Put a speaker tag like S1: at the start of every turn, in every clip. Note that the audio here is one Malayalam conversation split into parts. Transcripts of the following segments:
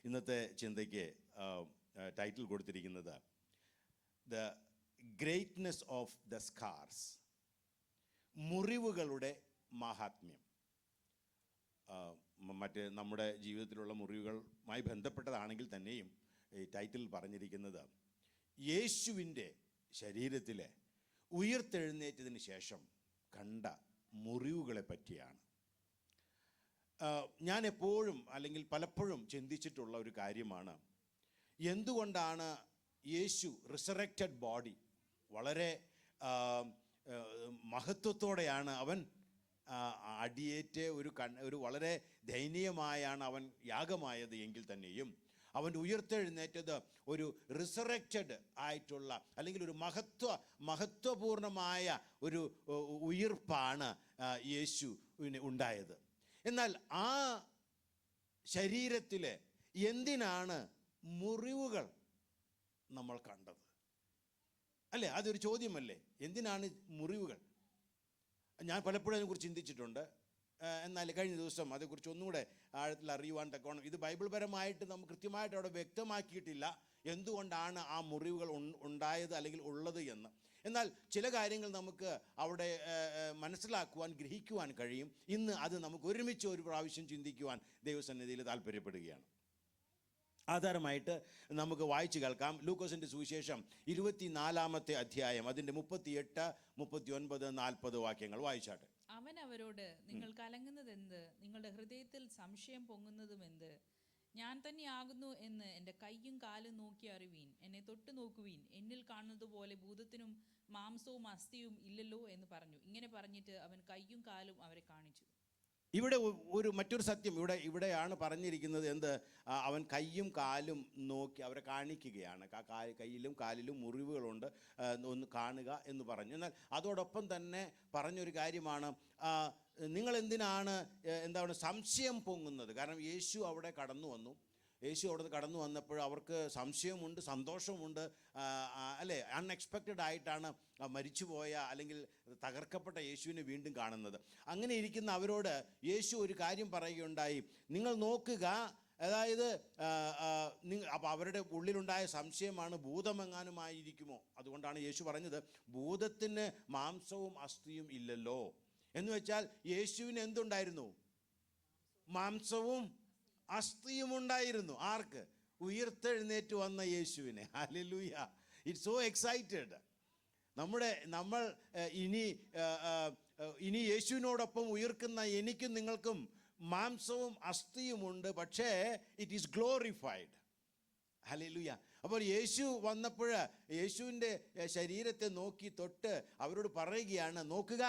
S1: ഇന്നത്തെ ചിന്തയ്ക്ക് ടൈറ്റിൽ കൊടുത്തിരിക്കുന്നത് the greatness of the scars, മുറിവുകളുടെ മഹാത്മ്യം. മറ്റ് നമ്മുടെ ജീവിതത്തിലുള്ള മുറിവുകളുമായി ബന്ധപ്പെട്ടതാണെങ്കിൽ തന്നെയും ഈ ടൈറ്റിൽ പറഞ്ഞിരിക്കുന്നത് യേശുവിൻ്റെ ശരീരത്തിലെ ഉയിർത്തെഴുന്നേറ്റതിന് ശേഷം കണ്ട മുറിവുകളെ പറ്റിയാണ്. ഞാൻ എപ്പോഴും അല്ലെങ്കിൽ പലപ്പോഴും ചിന്തിച്ചിട്ടുള്ള ഒരു കാര്യമാണ്, എന്തുകൊണ്ടാണ് യേശു റിസറക്റ്റഡ് ബോഡി വളരെ മഹത്വത്തോടെയാണ് അവൻ അടിയേറ്റ് ഒരു വളരെ ദയനീയമായാണ് അവൻ യാഗമായത് എങ്കിൽ തന്നെയും അവൻ്റെ ഉയർത്തെഴുന്നേറ്റത് ഒരു റിസറക്റ്റഡ് ആയിട്ടുള്ള അല്ലെങ്കിൽ ഒരു മഹത്വപൂർണമായ ഒരു ഉയിർപ്പാണ് യേശുവിന് ഉണ്ടായത്. എന്നാൽ ആ ശരീരത്തിൽ എന്തിനാണ് മുറിവുകൾ നമ്മൾ കണ്ടത്? അല്ലേ, അതൊരു ചോദ്യമല്ലേ. എന്തിനാണ് മുറിവുകൾ? ഞാൻ പലപ്പോഴും അതിനെക്കുറിച്ച് ചിന്തിച്ചിട്ടുണ്ട്. എന്നാൽ കഴിഞ്ഞ ദിവസം അതേക്കുറിച്ച് ഒന്നുകൂടെ ആഴത്തിൽ അറിയുവാൻ തക്കോണം. ഇത് ബൈബിൾ പരമായിട്ട് നമുക്ക് കൃത്യമായിട്ട് അവിടെ വ്യക്തമാക്കിയിട്ടില്ല എന്തുകൊണ്ടാണ് ആ മുറിവുകൾ ഉണ്ടായത് അല്ലെങ്കിൽ ഉള്ളത് എന്ന്. എന്നാൽ ചില കാര്യങ്ങൾ നമുക്ക് അവിടെ മനസ്സിലാക്കുവാൻ, ഗ്രഹിക്കുവാൻ കഴിയും. ഇന്ന് അത് നമുക്ക് ഒരുമിച്ച് ഒരു പ്രാവശ്യം ചിന്തിക്കുവാൻ ദൈവസന്നിധിയിൽ താല്പര്യപ്പെടുകയാണ്. ആധാരമായിട്ട് നമുക്ക് വായിച്ചു കേൾക്കാം ലൂക്കോസിൻ്റെ സുവിശേഷം 24-ാമത്തെ അധ്യായം, അതിൻ്റെ 38, 39, 40 വാക്യങ്ങൾ വായിച്ചാട്ടെ.
S2: അവൻ അവരോട്, നിങ്ങൾ കലങ്ങുന്നതെന്ത്? നിങ്ങളുടെ ഹൃദയത്തിൽ സംശയം പൊങ്ങുന്നതുമെന്ത്? ഞാൻ തന്നെയാകുന്നു എന്ന് എൻ്റെ കൈയും കാലും നോക്കി അറിവീൻ. എന്നെ തൊട്ട് നോക്കുവീൻ. എന്നിൽ കാണുന്നത് പോലെ ഭൂതത്തിനും മാംസവും അസ്ഥിയും ഇല്ലല്ലോ എന്ന് പറഞ്ഞു. ഇങ്ങനെ പറഞ്ഞിട്ട് അവൻ കൈയും കാലും അവരെ കാണിച്ചു.
S1: ഇവിടെ മറ്റൊരു സത്യം ഇവിടെയാണ് പറഞ്ഞിരിക്കുന്നത്. എന്ത്? അവൻ കൈയും കാലും നോക്കി അവരെ കാണിക്കുകയാണ്. കയ്യിലും കാലിലും മുറിവുകളുണ്ട്, ഒന്ന് കാണുക എന്ന് പറഞ്ഞു. എന്നാൽ അതോടൊപ്പം തന്നെ പറഞ്ഞൊരു കാര്യമാണ്, നിങ്ങൾ എന്തിനാണ് സംശയം പൊങ്ങുന്നത്? കാരണം യേശു അവിടെ കടന്നു വന്നപ്പോൾ അവർക്ക് സംശയമുണ്ട്, സന്തോഷമുണ്ട്. അല്ലേ, അൺഎക്സ്പെക്റ്റഡ് ആയിട്ടാണ് മരിച്ചുപോയ അല്ലെങ്കിൽ തകർക്കപ്പെട്ട യേശുവിനെ വീണ്ടും കാണുന്നത്. അങ്ങനെ ഇരിക്കുന്ന അവരോട് യേശു ഒരു കാര്യം പറയുകയുണ്ടായി, നിങ്ങൾ നോക്കുക. അതായത് അപ്പോൾ അവരുടെ ഉള്ളിലുണ്ടായ സംശയമാണ്, ഭൂതമെങ്ങാനുമായിരിക്കുമോ. അതുകൊണ്ടാണ് യേശു പറഞ്ഞത്, ഭൂതത്തിന് മാംസവും അസ്ഥിയും ഇല്ലല്ലോ എന്ന് വെച്ചാൽ യേശുവിന് എന്തുണ്ടായിരുന്നു? മാംസവും അസ്ഥിയും ഉണ്ടായിരുന്നു. ആർക്ക്? ഉയർത്തെഴുന്നേറ്റ് വന്ന യേശുവിനെ. ഹല്ലേലൂയ! It's so excited. നമ്മൾ ഇനി യേശുവിനോടൊപ്പം ഉയർക്കുന്ന എനിക്കും നിങ്ങൾക്കും മാംസവും അസ്ഥിയുമുണ്ട്, പക്ഷേ ഇറ്റ് ഈസ് ഗ്ലോറിഫൈഡ്. ഹല്ലേലൂയ! അപ്പോൾ യേശു വന്നപ്പോൾ യേശുവിൻ്റെ ശരീരത്തെ നോക്കി തൊട്ട് അവരോട് പറയുകയാണ്, നോക്കുക,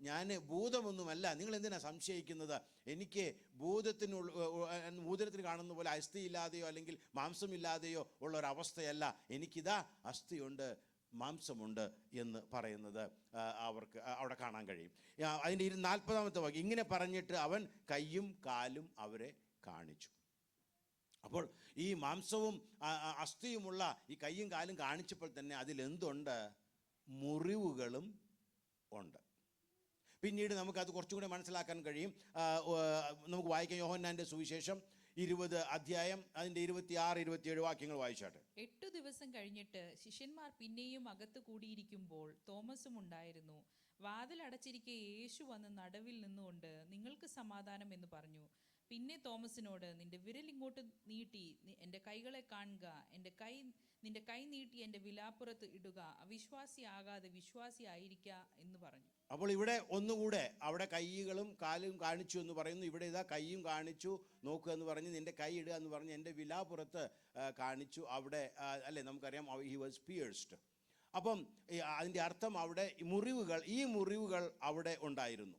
S1: ഞാൻ ഭൂതമൊന്നുമല്ല. നിങ്ങൾ എന്തിനാണ് സംശയിക്കുന്നത്? എനിക്ക് ഭൂതത്തിന് കാണുന്ന പോലെ അസ്ഥിയില്ലാതെയോ അല്ലെങ്കിൽ മാംസമില്ലാതെയോ ഉള്ള ഒരവസ്ഥയല്ല. എനിക്കിതാ അസ്ഥിയുണ്ട്, മാംസമുണ്ട് എന്ന് പറയുന്നത് അവർക്ക് അവിടെ കാണാൻ കഴിയും. അതിൻ്റെ 40-ാമത്തെ വാക്യം ഇങ്ങനെ പറഞ്ഞിട്ട് അവൻ കൈയും കാലും അവരെ കാണിച്ചു. അപ്പോൾ ഈ മാംസവും അസ്ഥിയുമുള്ള ഈ കൈയും കാലും കാണിച്ചപ്പോൾ തന്നെ അതിലെന്തുണ്ട്? മുറിവുകളും ഉണ്ട്. പിന്നീട് നമുക്കത് കുറച്ചും കൂടെ മനസ്സിലാക്കാൻ കഴിയും. നമുക്ക് വായിക്കാം യോഹന്നാൻ്റെ സുവിശേഷം 20 അധ്യായം, അതിൻ്റെ 26, 27 വാക്യങ്ങൾ വായിച്ചാട്ടെ.
S2: 8 ദിവസം കഴിഞ്ഞിട്ട് ശിഷ്യന്മാർ പിന്നെയും അകത്ത് കൂടിയിരിക്കുമ്പോൾ തോമസും ഉണ്ടായിരുന്നു. വാതിൽ അടച്ചിരിക്കെ യേശു വന്ന് നടുവിൽ നിന്നുകൊണ്ട്, നിങ്ങൾക്ക് സമാധാനം എന്ന് പറഞ്ഞു. പിന്നെ തോമസിനോട്, നിന്റെ വിരൽ ഇങ്ങോട്ട് നീട്ടി എൻ്റെ കൈകളെ കാണുക, നിന്റെ കൈ നീട്ടി എൻ്റെ വിലാപ്പുറത്ത് ഇടുക, അവിശ്വാസിയാകാതെ വിശ്വാസിയായിരിക്കുക എന്ന് പറഞ്ഞു.
S1: അപ്പോൾ ഇവിടെ ഒന്നുകൂടെ അവിടെ കൈകളും കാലും കാണിച്ചു എന്ന് പറയുന്നു. ഇവിടെ ഇതാ കൈയും കാണിച്ചു, നോക്കുക എന്ന് പറഞ്ഞ്, നിൻ്റെ കൈ ഇടുക എന്ന് പറഞ്ഞ് എൻ്റെ വിലാപ്പുറത്ത് കാണിച്ചു. അവിടെ അല്ലേ, നമുക്കറിയാം ഹി വാസ് പിയേഴ്സ്ഡ്. അപ്പം അതിൻ്റെ അർത്ഥം അവിടെ ഈ മുറിവുകൾ അവിടെ ഉണ്ടായിരുന്നു.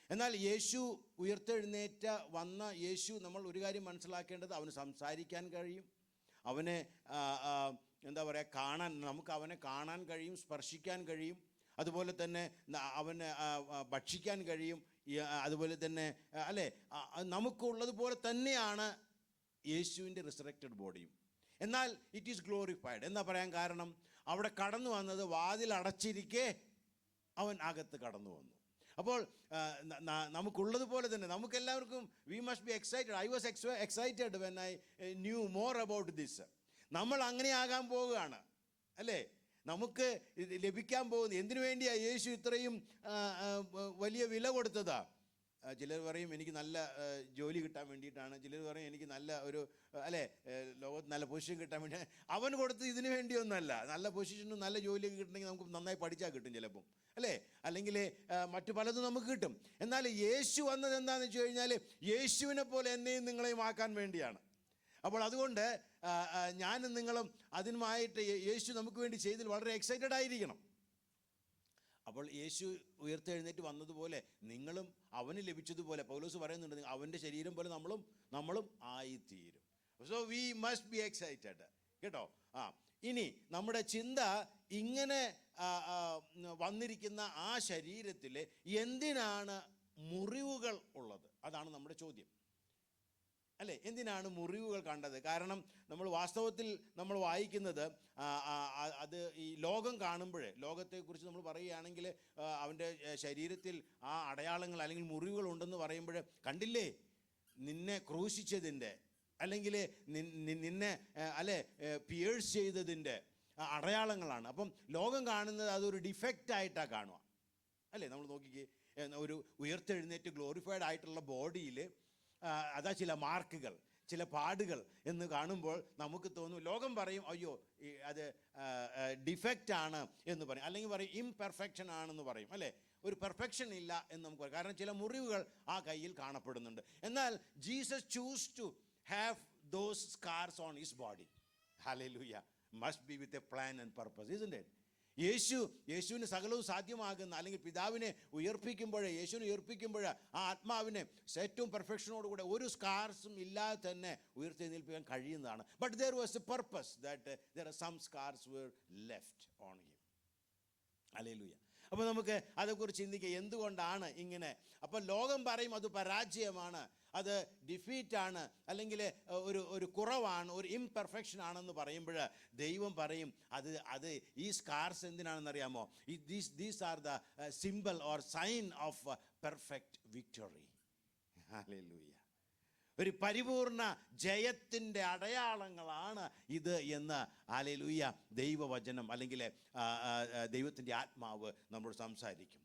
S1: എന്നാൽ യേശു ഉയർത്തെഴുന്നേറ്റ വന്ന യേശു, നമ്മൾ ഒരു കാര്യം മനസ്സിലാക്കേണ്ടത്, അവന് സംസാരിക്കാൻ കഴിയും, അവനെ നമുക്ക് അവനെ കാണാൻ കഴിയും, സ്പർശിക്കാൻ കഴിയും, അതുപോലെ തന്നെ അവനെ ഭക്ഷിക്കാൻ കഴിയും. അതുപോലെ തന്നെ അല്ലേ, നമുക്കുള്ളതുപോലെ തന്നെയാണ് യേശുവിൻ്റെ റിസറക്റ്റഡ് ബോഡിയും. എന്നാൽ ഇറ്റ് ഈസ് ഗ്ലോറിഫൈഡ് എന്നാ പറയാൻ കാരണം, അവിടെ കടന്നു വന്നത് വാതിൽ അടച്ചിരിക്കെ അവൻ അകത്ത് കടന്നു വന്നു. അപ്പോൾ നമുക്കുള്ളതുപോലെ തന്നെ നമുക്കെല്ലാവർക്കും we must be excited. I was excited when I new more about this. നമ്മൾ അങ്ങനെ ആകാൻ പോവുകയാണ്, അല്ലേ? നമുക്ക് ലഭിക്കാൻ പോകുന്നത് എന്തിനു വേണ്ടിയാണ് യേശു ഇത്രയും വലിയ വില കൊടുത്തതാ? ചിലർ പറയും എനിക്ക് നല്ല ജോലി കിട്ടാൻ വേണ്ടിയിട്ടാണ്, ചിലർ പറയും എനിക്ക് നല്ല ഒരു അല്ലേ ലോകത്ത് നല്ല പൊസിഷൻ കിട്ടാൻ വേണ്ടി. അവൻ കൊടുത്തത് ഇതിനു വേണ്ടിയൊന്നുമല്ല. നല്ല പൊസിഷനും നല്ല ജോലിയൊക്കെ കിട്ടണമെങ്കിൽ നമുക്ക് നന്നായി പഠിച്ചാൽ കിട്ടും ചിലപ്പം, അല്ലേ? അല്ലെങ്കിൽ മറ്റു പലതും നമുക്ക് കിട്ടും. എന്നാൽ യേശു വന്നത് എന്താണെന്ന് വെച്ച് കഴിഞ്ഞാൽ യേശുവിനെ പോലെ എന്നെയും നിങ്ങളെയും ആക്കാൻ വേണ്ടിയാണ്. അപ്പോൾ അതുകൊണ്ട് ഞാനും നിങ്ങളും അതിനുമായിട്ട് യേശു നമുക്ക് വേണ്ടി ചെയ്തതിൽ വളരെ എക്സൈറ്റഡ് ആയിരിക്കണം. അപ്പോൾ യേശു ഉയർത്തെഴുന്നേറ്റ് വന്നതുപോലെ നിങ്ങളും അവന് ലഭിച്ചതുപോലെ പൗലോസ് പറയുന്നുണ്ട്, അവൻ്റെ ശരീരം പോലെ നമ്മളും ആയിത്തീരും. So we must be excited, കേട്ടോ. ഇനി നമ്മുടെ ചിന്ത ഇങ്ങനെ വന്നിരിക്കുന്ന ആ ശരീരത്തിൽ എന്തിനാണ് മുറിവുകൾ ഉള്ളത്? അതാണ് നമ്മുടെ ചോദ്യം, അല്ലേ? എന്തിനാണ് മുറിവുകൾ കണ്ടത്? കാരണം നമ്മൾ വാസ്തവത്തിൽ നമ്മൾ വായിക്കുന്നത് അത് ഈ ലോകം കാണുമ്പോൾ, ലോകത്തെക്കുറിച്ച് നമ്മൾ പറയുകയാണെങ്കിൽ അവൻ്റെ ശരീരത്തിൽ ആ അടയാളങ്ങൾ അല്ലെങ്കിൽ മുറിവുകൾ ഉണ്ടെന്ന് പറയുമ്പോൾ, കണ്ടില്ലേ നിന്നെ ക്രൂശിച്ചതിൻ്റെ അല്ലെങ്കിൽ നിന്നെ അല്ലേ പിയേഴ്സ് ചെയ്തതിൻ്റെ അടയാളങ്ങളാണ്. അപ്പം ലോകം കാണുന്നത് അതൊരു ഡിഫക്റ്റായിട്ടാണ് കാണുക, അല്ലേ? നമ്മൾ നോക്കിക്കേ, ഒരു ഉയർത്തെഴുന്നേറ്റ് ഗ്ലോറിഫൈഡ് ആയിട്ടുള്ള ബോഡിയിൽ അതാ ചില മാർക്കുകൾ, ചില പാടുകൾ എന്ന് കാണുമ്പോൾ നമുക്ക് തോന്നും, ലോകം പറയും അയ്യോ അത് ഡിഫക്റ്റ് ആണ് എന്ന് പറയും, അല്ലെങ്കിൽ പറയും ഇംപെർഫെക്ഷൻ ആണെന്ന് പറയും, അല്ലേ? ഒരു പെർഫെക്ഷൻ ഇല്ല എന്ന് നമുക്ക് പറയും. കാരണം ചില മുറിവുകൾ ആ കയ്യിൽ കാണപ്പെടുന്നുണ്ട്. എന്നാൽ Jesus chose to have those scars on his body. Hallelujah. Must be with a plan and purpose, isn't it? യേശുവിന് സകലവും സാധ്യമാകുന്ന, അല്ലെങ്കിൽ പിതാവിനെ യേശുവിനെ ഉയർപ്പിക്കുമ്പോൾ ആ ആത്മാവിനെ ഏറ്റവും പെർഫെക്ഷനോടുകൂടെ ഒരു സ്കാർസും ഇല്ലാതെ തന്നെ ഉയർത്തെഴുന്നേൽപ്പിക്കാൻ കഴിയുന്നതാണ്. But there was a purpose that there are some scars were left on him. Hallelujah. അപ്പോൾ നമുക്ക് അതേക്കുറിച്ച് ചിന്തിക്കുക, എന്തുകൊണ്ടാണ് ഇങ്ങനെ? അപ്പോൾ ലോകം പറയും അത് പരാജയമാണ്, അത് ഡിഫീറ്റാണ്, അല്ലെങ്കിൽ ഒരു കുറവാണ്, ഒരു ഇംപെർഫെക്ഷൻ ആണെന്ന് പറയുമ്പോൾ ദൈവം പറയും അത് ഈ സ്കാർസ് എന്തിനാണെന്നറിയാമോ? These are the symbol or sign of perfect victory. Hallelujah. ഒരു പരിപൂർണ ജയത്തിൻ്റെ അടയാളങ്ങളാണ് ഇത് എന്ന് ഹല്ലേലൂയ ദൈവവചനം അല്ലെങ്കിൽ ദൈവത്തിൻ്റെ ആത്മാവ് നമ്മോട് സംസാരിക്കും.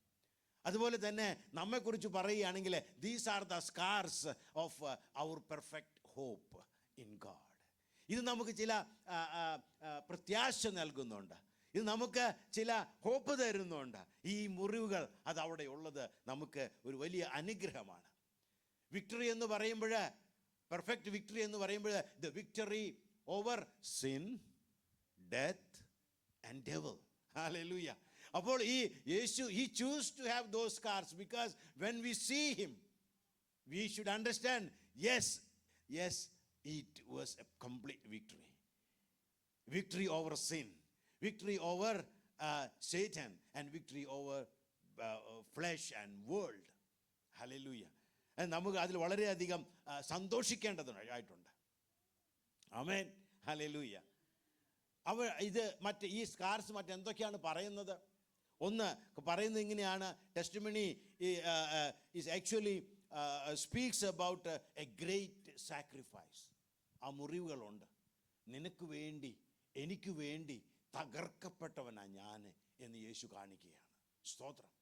S1: അതുപോലെ തന്നെ നമ്മെക്കുറിച്ച് പറയുകയാണെങ്കിൽ these are the scars of our perfect hope in God. ഇത് നമുക്ക് ചില പ്രത്യാശ നൽകുന്നുണ്ട്, ഇത് നമുക്ക് ചില ഹോപ്പ് തരുന്നുണ്ട്. ഈ മുറിവുകൾ അത് അവിടെ ഉള്ളത് നമുക്ക് ഒരു വലിയ അനുഗ്രഹമാണ്. വിക്ടറി എന്ന് പറയുമ്പോൾ, പെർഫെക്റ്റ് വിക്ടറി എന്ന് പറയുമ്പോൾ, the victory over sin, death and devil. Hallelujah. അപ്പോൾ ഈ യേശു he choose to have those scars because when we see him we should understand, yes it was a complete victory over sin, victory over Satan, and victory over flesh and world. Hallelujah. നമുക്ക് അതിൽ വളരെയധികം സന്തോഷിക്കേണ്ടതായിട്ടുണ്ട്. ആമേൻ. ഹല്ലേലൂയ. ഇത് ഈ സ്കാർസ് മറ്റെന്തൊക്കെയാണ് പറയുന്നത്? ഒന്ന് പറയുന്നത് ഇങ്ങനെയാണ്, testimony is actually speaks about A great sacrifice. ആ മുറിവുകളുണ്ട്, നിനക്ക് വേണ്ടി എനിക്ക് വേണ്ടി തകർക്കപ്പെട്ടവനാ ഞാൻ എന്ന് യേശു കാണിക്കുകയാണ്. സ്തോത്രം.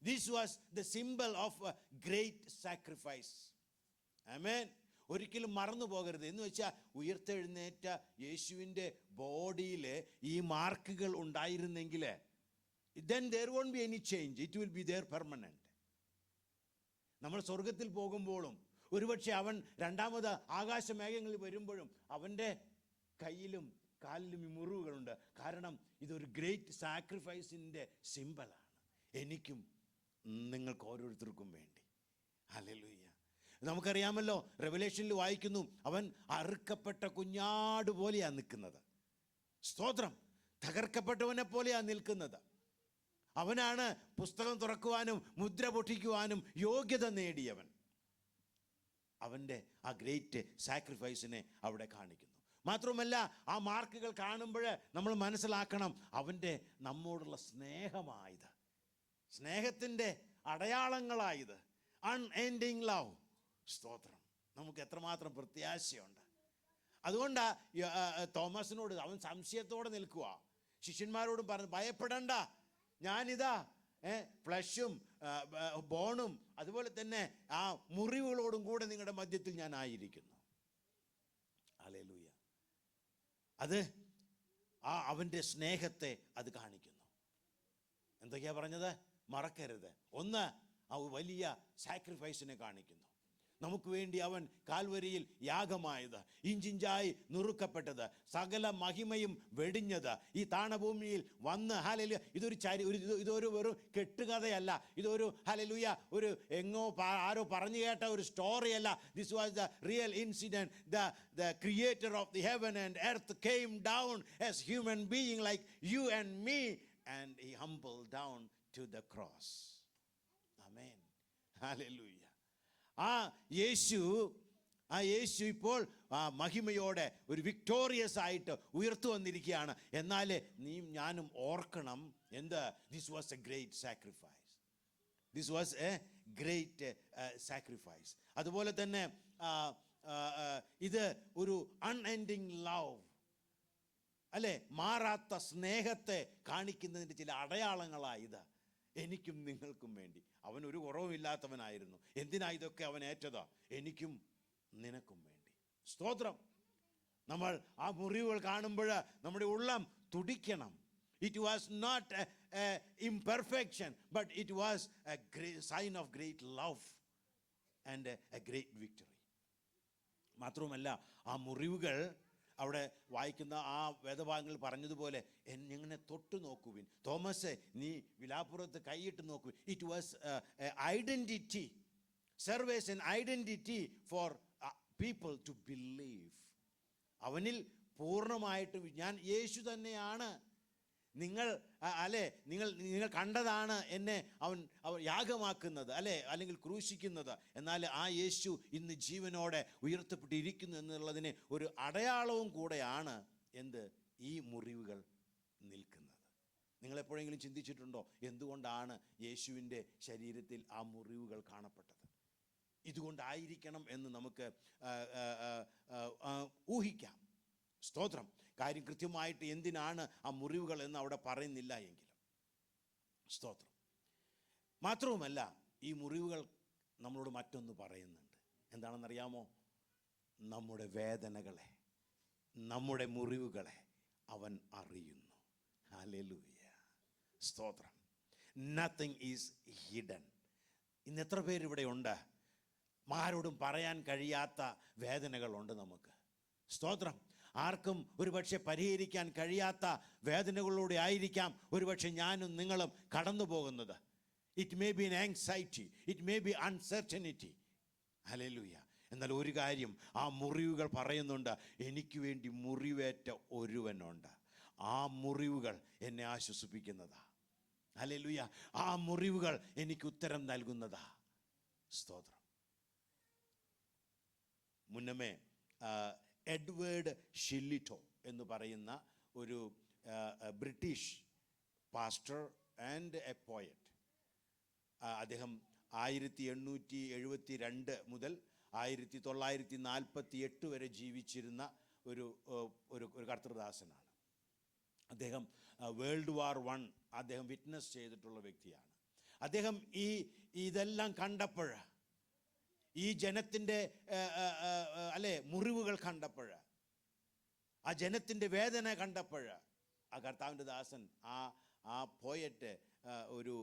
S1: This was the symbol of a great sacrifice. Amen. ഒരിക്കലും മറന്നു പോകരുത്. എന്ന് വെച്ചാൽ ഉയർത്തെഴുന്നേറ്റ യേശുവിൻ്റെ ബോഡിയിൽ ഈ മാർക്കുകൾ ഉണ്ടായിരുന്നെങ്കിൽ then there won't be any change. It will be there permanent. നമ്മൾ സ്വർഗത്തിൽ പോകുമ്പോഴും ഒരുപക്ഷെ അവൻ രണ്ടാമത് ആകാശമേഘങ്ങളിൽ വരുമ്പോഴും അവൻ്റെ കയ്യിലും കാലിലും ഈ മുറിവുകളുണ്ട്. കാരണം ഇതൊരു ഗ്രേറ്റ് സാക്രിഫൈസിൻ്റെ സിംബലാണ്, എനിക്കും നിങ്ങൾക്ക് ഓരോരുത്തർക്കും വേണ്ടി. ഹല്ലേലൂയ. നമുക്കറിയാമല്ലോ, റെവലേഷനിൽ വായിക്കുന്നു, അവൻ അറുക്കപ്പെട്ട കുഞ്ഞാട് പോലെയാണ് നിൽക്കുന്നത്. സ്തോത്രം. തകർക്കപ്പെട്ടവനെ പോലെയാണ് നിൽക്കുന്നത്. അവനാണ് പുസ്തകം തുറക്കുവാനും മുദ്ര പൊട്ടിക്കുവാനും യോഗ്യത നേടിയവൻ. അവൻ്റെ ആ ഗ്രേറ്റ് സാക്രിഫൈസിനെ അവിടെ കാണിക്കുന്നു. മാത്രമല്ല, ആ മാർക്കുകൾ കാണുമ്പോൾ നമ്മൾ മനസ്സിലാക്കണം, അവൻ്റെ നമ്മോടുള്ള സ്നേഹമായത്, സ്നേഹത്തിൻ്റെ അടയാളങ്ങളായത്. Unending love. സ്തോത്രം. നമുക്ക് എത്രമാത്രം പ്രത്യാശയുണ്ട്. അതുകൊണ്ടാ തോമസിനോട് അവൻ സംശയത്തോടെ നിൽക്കുക. ശിഷ്യന്മാരോടും പറഞ്ഞു, ഭയപ്പെടണ്ട, ഞാനിതാ ഫ്ലഷും ബോണും അതുപോലെ തന്നെ ആ മുറിവുകളോടും കൂടെ നിങ്ങളുടെ മധ്യത്തിൽ ഞാൻ ആയിരിക്കുന്നു. ഹല്ലേലൂയ. അത് അവൻ്റെ സ്നേഹത്തെ അത് കാണിക്കുന്നു. എന്തൊക്കെയാ പറഞ്ഞത്? മറക്കരുത്. ഒന്ന്, ആ വലിയ സാക്രിഫൈസിനെ കാണിക്കുന്നു. നമുക്ക് വേണ്ടി അവൻ കാൽവരിയിൽ യാഗമായത്, ഇഞ്ചിഞ്ചായി നുറുക്കപ്പെട്ടത്, സകല മഹിമയും വെടിഞ്ഞത്, ഈ താണഭൂമിയിൽ വന്ന് ഹല്ലേലൂയ. ഇതൊരു വെറും കെട്ടുകഥയല്ല. ഇതൊരു ഹല്ലേലൂയ ഒരു എങ്ങോ ആരോ പറഞ്ഞു കേട്ട ഒരു സ്റ്റോറിയല്ല. This was the real incident. The creator of the heaven and earth came down as human being like you and me, and he humbled down to the cross. Amen. Hallelujah. ആ യേശു ഇപ്പോൾ മഹിമയോടെ ഒരു വിക്ടോറിയസ് ആയിട്ട് ഉയർത്തു വന്നിരിക്കുകയാണ്. എന്നാൽ നീ ഞാനും ഓർക്കണം എന്ത്? This was A great sacrifice. This was A great sacrifice. അതുപോലെ തന്നെ ഇത് ഒരു അൺഎൻഡിങ് ലവ്, അല്ലേ, മാറാത്ത സ്നേഹത്തെ കാണിക്കുന്നതിൻ്റെ ചില അടയാളങ്ങളായത്. എനിക്കും നിങ്ങൾക്കും വേണ്ടി അവൻ ഒരു കുറവുമില്ലാത്തവനായിരുന്നു. എന്തിനാ ഇതൊക്കെ അവൻ ഏറ്റതാ? എനിക്കും നിനക്കും വേണ്ടി. സ്തോത്രം. നമ്മൾ ആ മുറിവുകൾ കാണുമ്പോൾ നമ്മുടെ ഉള്ളം തുടിക്കണം. It was not imperfection, but it was a great sign of great love and a great victory. മാത്രവുമല്ല, ആ മുറിവുകൾ അവിടെ വായിക്കുന്ന ആ വേദഭാഗങ്ങൾ പറഞ്ഞതുപോലെ എങ്ങനെ തൊട്ടു നോക്കുവിൻ. തോമസ്, നീ വിലാപ്പുറത്ത് കൈയിട്ട് നോക്കുവിൻ. It was identity, serves an identity for people to believe. അവനിൽ പൂർണ്ണമായിട്ടും ഞാൻ യേശു തന്നെയാണ്, നിങ്ങൾ നിങ്ങൾ കണ്ടതാണ് എന്നെ അവൻ യാഗമാക്കുന്നത്, അല്ലെങ്കിൽ ക്രൂശിക്കുന്നത്. എന്നാൽ ആ യേശു ഇന്ന് ജീവനോടെ ഉയർത്തപ്പെട്ടിരിക്കുന്നു എന്നുള്ളതിന് ഒരു അടയാളവും കൂടെയാണ് ഈ മുറിവുകൾ നിൽക്കുന്നത്. നിങ്ങളെപ്പോഴെങ്കിലും ചിന്തിച്ചിട്ടുണ്ടോ എന്തുകൊണ്ടാണ് യേശുവിൻ്റെ ശരീരത്തിൽ ആ മുറിവുകൾ കാണപ്പെട്ടത്? ഇതുകൊണ്ടായിരിക്കണം എന്ന് നമുക്ക് ഊഹിക്കാം. സ്തോത്രം. കാര്യം കൃത്യമായിട്ട് എന്തിനാണ് ആ മുറിവുകൾ എന്ന് അവിടെ പറയുന്നില്ല എങ്കിലും. സ്തോത്രം. മാത്രവുമല്ല, ഈ മുറിവുകൾ നമ്മളോട് മറ്റൊന്ന് പറയുന്നുണ്ട്. എന്താണെന്നറിയാമോ? നമ്മുടെ വേദനകളെ, നമ്മുടെ മുറിവുകളെ അവൻ അറിയുന്നു. ഹല്ലേലൂയ. സ്തോത്രം. Nothing is hidden. ഇന്ന് എത്ര പേരിവിടെ ഉണ്ട് ആരോടും പറയാൻ കഴിയാത്ത വേദനകളുണ്ട് നമുക്ക്. സ്തോത്രം. ആർക്കും ഒരുപക്ഷെ പരിഹരിക്കാൻ കഴിയാത്ത വേദനകളിലൂടെ ആയിരിക്കാം ഒരുപക്ഷെ ഞാനും നിങ്ങളും കടന്നു പോകുന്നത്. It may be anxiety, it may be uncertainty. Hallelujah. എന്നാൽ ഒരു കാര്യം ആ മുറിവുകൾ പറയുന്നുണ്ട്, എനിക്ക് വേണ്ടി മുറിവേറ്റ ഒരുവനുണ്ട്. ആ മുറിവുകൾ എന്നെ ആശ്വസിപ്പിക്കുന്നതാ. ഹല്ലേലൂയ. ആ മുറിവുകൾ എനിക്ക് ഉത്തരം നൽകുന്നതാ. സ്തോത്രം. മുന്നമേ എഡ്വേർഡ് ഷില്ലിറ്റോ എന്ന് പറയുന്ന ഒരു British pastor and A poet. അദ്ദേഹം 1872 മുതൽ 1948 വരെ ജീവിച്ചിരുന്ന ഒരു കർത്തൃദാസനാണ്. അദ്ദേഹം വേൾഡ് വാർ I അദ്ദേഹം വിറ്റ്നസ് ചെയ്തിട്ടുള്ള വ്യക്തിയാണ്. അദ്ദേഹം ഇതെല്ലാം കണ്ടപ്പോൾ, ഈ ജനത്തിൻ്റെ മുറിവുകൾ കണ്ടപ്പോൾ, ആ ജനത്തിൻ്റെ വേദന കണ്ടപ്പോൾ, ആ കർത്താവിൻ്റെ ദാസൻ ആ പോയറ്റ് ഒരു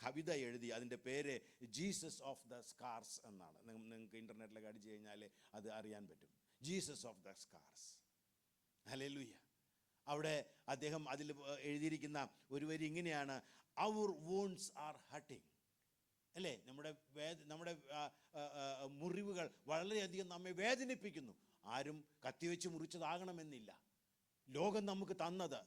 S1: കവിത എഴുതി. അതിൻ്റെ പേര് ജീസസ് ഓഫ് ദ സ്കാർസ് എന്നാണ്. നിങ്ങൾക്ക് ഇൻ്റർനെറ്റിലൊക്കെ അടിച്ചു കഴിഞ്ഞാൽ അത് അറിയാൻ പറ്റും. Jesus of the scars. Hallelujah. അവിടെ അദ്ദേഹം അതിൽ എഴുതിയിരിക്കുന്ന ഒരു വരി ഇങ്ങനെയാണ്: അവർ വൂണ്ട്സ് ആർ ഹർട്ടിങ്. അല്ലേ, നമ്മുടെ മുറിവുകൾ വളരെയധികം നമ്മെ വേദനിപ്പിക്കുന്നു. ആരും കത്തിവെച്ച് മുറിച്ചതാകണമെന്നില്ല. ലോകം നമുക്ക് തന്നത്,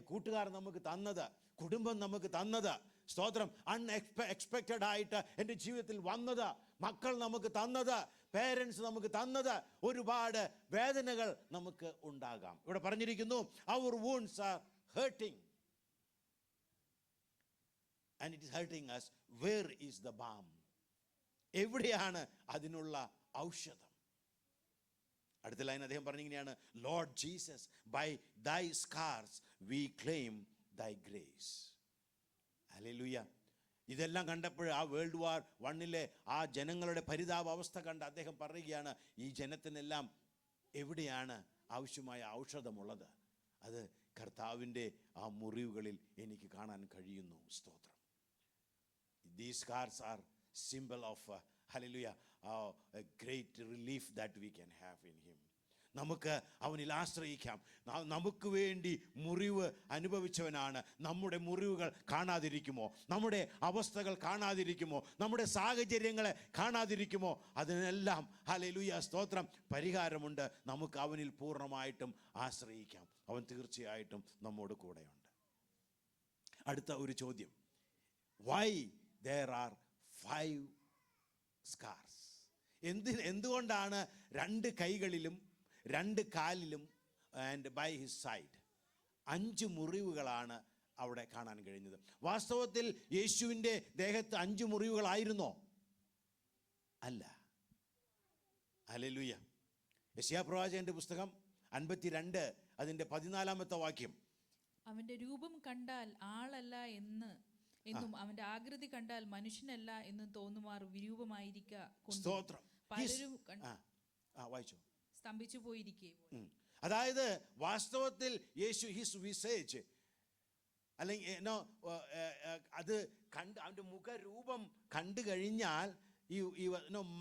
S1: കൂട്ടുകാർ നമുക്ക് തന്നത്, കുടുംബം നമുക്ക് തന്നത്, സ്തോത്രം, അൺഎക്സ്പെക്റ്റഡ് ആയിട്ട് എൻ്റെ ജീവിതത്തിൽ വന്നത്, മക്കൾ നമുക്ക് തന്നത്, പേരൻസ് നമുക്ക് തന്നത്, ഒരുപാട് വേദനകൾ നമുക്ക് ഉണ്ടാകാം. ഇവിടെ പറഞ്ഞിരിക്കുന്നു, അവർ wounds are hurting. and it is hurting us, where is the balm? എവിടെയാണ് അതിനുള്ള ഔഷധം? അടുത്ത ലൈൻ അദ്ദേഹം പറഞ്ഞിങ്ങനെയാണ്, ലോർഡ് ജീസസ്, ബൈ ദൈ സ്കാർസ് വി ക്ലെയിം ദൈ ഗ്രേസ്. ഹല്ലേലൂയ. ഇതെല്ലാം കണ്ടപ്പോൾ ആ വേൾഡ് വാർ 1 ആ ജനങ്ങളുടെ പരിതാപാവസ്ഥ കണ്ട് അദ്ദേഹം പറയുകയാണ്, ഈ ജനത്തിനെല്ലാം എവിടെയാണ് ആവശ്യമായ ഔഷധമുള്ളത്? അത് കർത്താവിൻ്റെ ആ മുറിവുകളിൽ എനിക്ക് കാണാൻ കഴിയുന്നു. സ്തോത്രം. These scars are symbol of hallelujah, a great relief that we can have in him. നമുക്ക് അവനിൽ ആശ്രയിക്കാം. നമുക്ക് വേണ്ടി മുറിവ് അനുഭവിച്ചവനാണ്. നമ്മുടെ മുറിവുകൾ കാണാതിരിക്കുമോ? നമ്മുടെ അവസ്ഥകൾ കാണാതിരിക്കുമോ? നമ്മുടെ സാഹചര്യങ്ങളെ കാണാതിരിക്കുമോ? അതിനെല്ലാം ഹല്ലേലൂയ സ്തോത്രം പരിഹാരമുണ്ട്. നമുക്ക് അവനിൽ പൂർണ്ണമായിട്ടും ആശ്രയിക്കാം. അവൻ തീർച്ചയായിട്ടും നമ്മോട് കൂടെയുണ്ട്. അടുത്ത ഒരു ചോദ്യം, why there are 5 scars? എന്തുകൊണ്ടാണ് 2 കൈകളിലും 2 കാലിലും ആൻഡ് ബൈ ഹിസ് സൈഡ് 5 മുറിവുകളാണ് അവിടെ കാണാൻ കഴിഞ്ഞത്? വാസ്തവത്തിൽ യേശുവിൻ്റെ ദേഹത്ത് 5 മുറിവുകളായിരുന്നോ? അല്ല. ഹല്ലേലൂയ. യെശയ്യാ പ്രവാചകന്റെ പുസ്തകം 52 അതിൻ്റെ 14-ാമത്തെ വാക്യം,
S2: അവന്റെ രൂപം കണ്ടാൽ ആളല്ല എന്നും അവന്റെ ആകൃതി കണ്ടാൽ മനുഷ്യനല്ല എന്നും തോന്നുമാർ വിരൂപമായിരിക്ക
S1: സ്തോത്രം.
S2: പലരും
S1: വായിച്ചോ.
S2: സ്തംഭിച്ചു പോയിരിക്കെ.
S1: അതായത് വാസ്തവത്തിൽ യേശു ഹിസ് വിസേജ് അല്ലെങ്കിൽ അത് കണ്ട് അവൻ്റെ മുഖരൂപം കണ്ടു കഴിഞ്ഞാൽ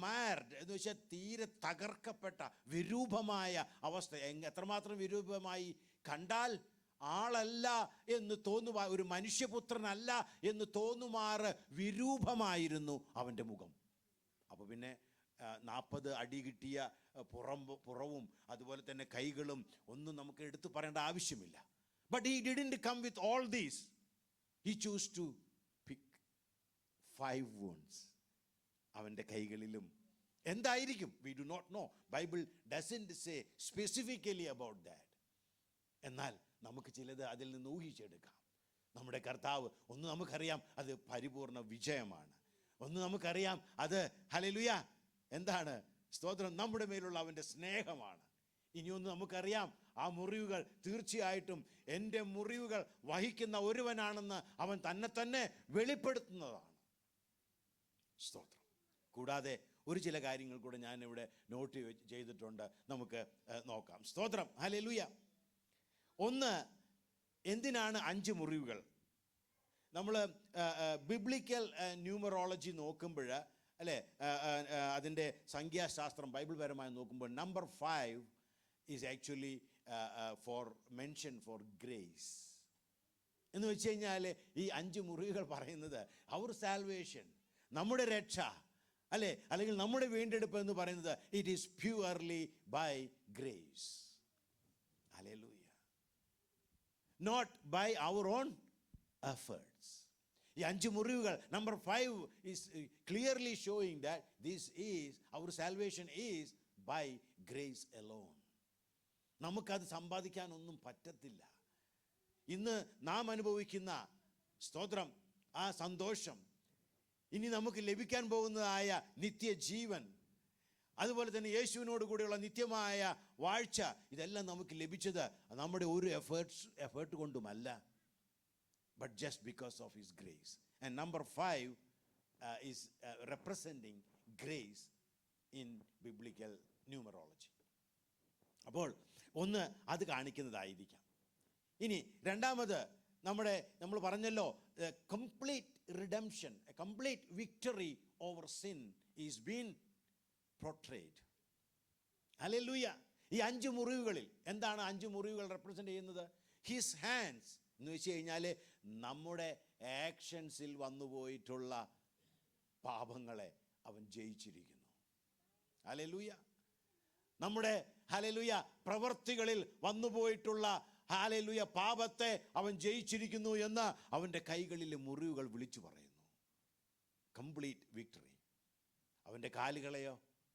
S1: മാർഡ് എന്ന് വെച്ചാൽ തീരെ തകർക്കപ്പെട്ട വിരൂപമായ അവസ്ഥ. എത്രമാത്രം വിരൂപമായി? കണ്ടാൽ ആളല്ല എന്ന് തോന്നുമാ, ഒരു മനുഷ്യപുത്രനല്ല എന്ന് തോന്നുമാറ് വിരൂപമായിരുന്നു അവൻ്റെ മുഖം. അപ്പോൾ പിന്നെ 40 അടി കിട്ടിയ പുറവും അതുപോലെ തന്നെ കൈകളും ഒന്നും നമുക്ക് എടുത്തു പറയേണ്ട ആവശ്യമില്ല. But he didn't come with all these. He chose to pick 5 wounds. അവൻ്റെ കൈകളിലും എന്തായിരിക്കും? We do not know. Bible doesn't say specifically about that. എന്നാൽ നമുക്ക് ചിലത് അതിൽ നിന്ന് ഊഹിച്ചെടുക്കാം. നമ്മുടെ കർത്താവ്, ഒന്ന് നമുക്കറിയാം അത് പരിപൂർണ വിജയമാണ്. ഒന്ന് നമുക്കറിയാം അത് ഹല്ലേലൂയ എന്താണ്? സ്തോത്രം, നമ്മുടെ മേലുള്ള അവൻ്റെ സ്നേഹമാണ്. ഇനിയൊന്ന് നമുക്കറിയാം, ആ മുറിവുകൾ തീർച്ചയായിട്ടും എൻ്റെ മുറിവുകൾ വഹിക്കുന്ന ഒരുവനാണെന്ന് അവൻ തന്നെ വെളിപ്പെടുത്തുന്നതാണ്. സ്തോത്രം. കൂടാതെ ഒരു ചില കാര്യങ്ങൾ കൂടെ ഞാനിവിടെ നോട്ട് ചെയ്തിട്ടുണ്ട്, നമുക്ക് നോക്കാം. സ്തോത്രം. ഹല്ലേലൂയ. ഒന്ന്, എന്തിനാണ് 5 മുറിവുകൾ? നമ്മൾ ബിബ്ലിക്കൽ ന്യൂമറോളജി നോക്കുമ്പോൾ അല്ലേ, അതിൻ്റെ സംഖ്യാശാസ്ത്രം ബൈബിൾ പരമായി നോക്കുമ്പോൾ number 5 is actually for mention for grace. എന്ന് വെച്ച് കഴിഞ്ഞാൽ ഈ 5 മുറിവുകൾ പറയുന്നത് അവർ സാൽവേഷൻ, നമ്മുടെ രക്ഷ അല്ലേ, അല്ലെങ്കിൽ നമ്മുടെ വീണ്ടെടുപ്പ് എന്ന് പറയുന്നത് it is purely by grace. Hallelujah. Not by our own efforts. ഈ 5 മുറിവുകൾ, number 5 is clearly showing that this is our salvation is by grace alone. നമുക്കത് സമ്പാദിക്കാനൊന്നും പറ്റത്തില്ല. ഇന്ന് നാം അനുഭവിക്കുന്ന സ്തോത്രം ആ സന്തോഷം, ഇനി നമുക്ക് ലഭിക്കാൻ പോകുന്നതായ നിത്യജീവൻ, അതുപോലെ തന്നെ യേശുവിനോട് കൂടെയുള്ള നിത്യമായ വാഴ്ച, ഇതെല്ലാം നമുക്ക് ലഭിച്ചത് നമ്മുടെ ഒരു effort കൊണ്ടുമല്ല, but just because of his grace. And number 5 is representing grace in biblical numerology. അപ്പോൾ ഒന്ന് അത് കാണിക്കുന്നതായിരിക്കാം. ഇനി രണ്ടാമത് നമ്മൾ പറഞ്ഞല്ലോ, complete redemption, complete victory over sin is been portrayed. Hallelujah. ഈ 5 മുറിവുകളിൽ എന്താണ് 5 മുറിവുകൾ റെപ്രസെൻ്റ് ചെയ്യുന്നത്? ഹിസ് ഹാൻഡ്സ് എന്ന് വെച്ച് കഴിഞ്ഞാൽ നമ്മുടെ ആക്ഷൻസിൽ വന്നുപോയിട്ടുള്ള പാപങ്ങളെ അവൻ ജയിച്ചിരിക്കുന്നു. ഹല്ലേലൂയ. നമ്മുടെ ഹല്ലേലൂയ പ്രവൃത്തികളിൽ വന്നുപോയിട്ടുള്ള ഹല്ലേലൂയ പാപത്തെ അവൻ ജയിച്ചിരിക്കുന്നു എന്ന് അവൻ്റെ കൈകളിലെ മുറിവുകൾ വിളിച്ചു പറയുന്നു. Complete victory. അവൻ്റെ കാലുകളെയോ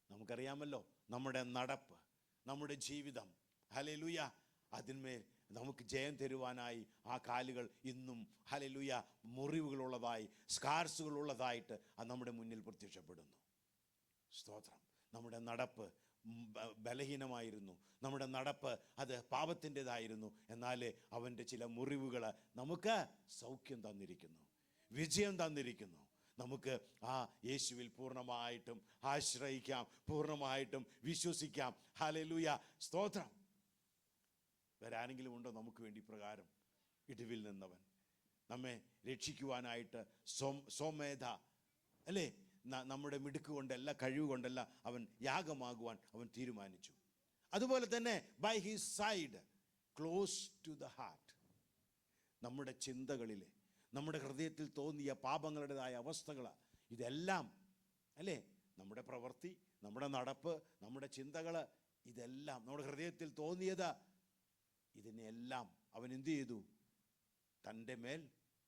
S1: നമുക്കറിയാമല്ലോ, നമ്മുടെ നടപ്പ്, നമ്മുടെ ജീവിതം ഹല്ലേലൂയ അതിന്മേൽ നമുക്ക് ജയം തരുവാനായി ആ കാലുകൾ ഇന്നും ഹല്ലേലൂയ മുറിവുകളുള്ളതായി, സ്കാർസുകളുള്ളതായിട്ട് അത് നമ്മുടെ മുന്നിൽ പ്രത്യക്ഷപ്പെടുന്നു. സ്തോത്രം. നമ്മുടെ നടപ്പ് ബലഹീനമായിരുന്നു, നമ്മുടെ നടപ്പ് അത് പാപത്തിൻ്റെതായിരുന്നു. എന്നാൽ അവൻ്റെ ചില മുറിവുകൾ നമുക്ക് സൗഖ്യം തന്നിരിക്കുന്നു, വിജയം തന്നിരിക്കുന്നു. നമുക്ക് ആ യേശുവിൽ പൂർണ്ണമായിട്ടും ആശ്രയിക്കാം, പൂർണ്ണമായിട്ടും വിശ്വസിക്കാം. ഹല്ലേലൂയ, സ്തോത്രം. വേറാരെങ്കിലും ഉണ്ടോ നമുക്ക് വേണ്ടി പ്രകാരം ഇടിവിൽ നിന്നവൻ നമ്മെ രക്ഷിക്കുവാനായിട്ട് സ്വമേധ അല്ലേ, നമ്മുടെ മിടുക്ക് കൊണ്ടല്ല, കഴിവ് കൊണ്ടല്ല, അവൻ യാഗമാകുവാൻ അവൻ തീരുമാനിച്ചു. അതുപോലെ തന്നെ by his side close to the heart, നമ്മുടെ ചിന്തകളിലെ, നമ്മുടെ ഹൃദയത്തിൽ തോന്നിയ പാപങ്ങളുടേതായ അവസ്ഥകൾ, ഇതെല്ലാം അല്ലേ, നമ്മുടെ പ്രവൃത്തി, നമ്മുടെ നടപ്പ്, നമ്മുടെ ചിന്തകൾ, ഇതെല്ലാം നമ്മുടെ ഹൃദയത്തിൽ തോന്നിയത്, ഇതിനെല്ലാം അവൻ എന്തു ചെയ്തു? തൻ്റെ മേൽ